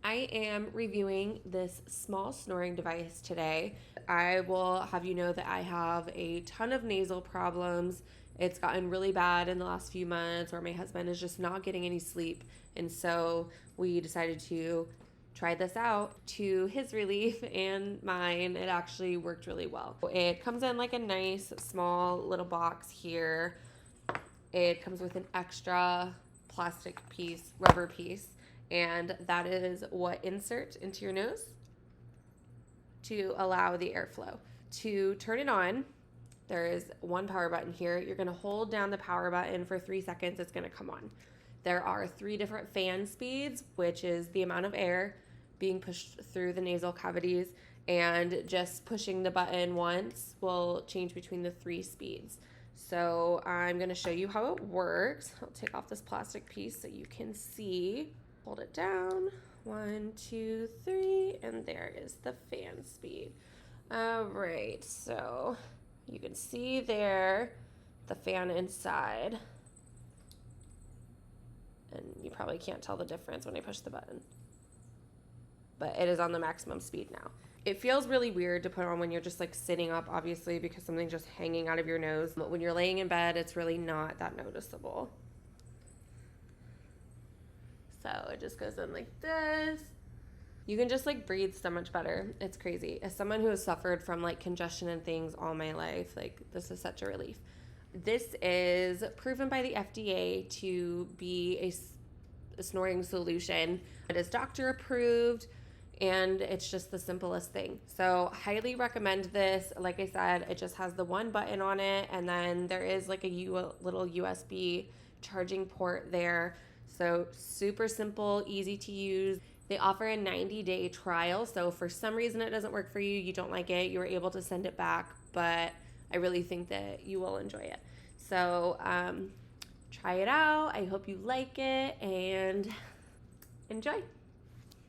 I am reviewing this small snoring device today. I will have you know that I have a ton of nasal problems. It's gotten really bad in the last few months where my husband is just not getting any sleep. And so we decided to try this out. To his relief and mine, it actually worked really well. It comes in like a nice small little box here. It comes with an extra plastic piece, rubber piece, and that is what inserts into your nose to allow the airflow. To turn it on, there is one power button here. You're going to hold down the power button for 3 seconds. It's going to come on. There are 3 different fan speeds, which is the amount of air being pushed through the nasal cavities, and just pushing the button once will change between the 3 speeds. So I'm going to show you how it works. I'll take off this plastic piece so you can see. Hold it down. 1, 2, 3, and there is the fan speed. All right, so you can see there the fan inside. And you probably can't tell the difference when I push the button. But it is on the maximum speed now. It feels really weird to put on when you're just like sitting up, obviously, because something's just hanging out of your nose. But when you're laying in bed, it's really not that noticeable. So it just goes in like this. You can just like breathe so much better. It's crazy. As someone who has suffered from like congestion and things all my life, like this is such a relief. This is proven by the FDA to be a snoring solution. It is doctor approved, and it's just the simplest thing. So highly recommend this. Like I said, it just has the one button on it, and then there is like a little USB charging port there. So super simple, easy to use. They offer a 90-day trial. So if for some reason it doesn't work for you, you don't like it, you were able to send it back, but I really think that you will enjoy it. So try it out. I hope you like it and enjoy.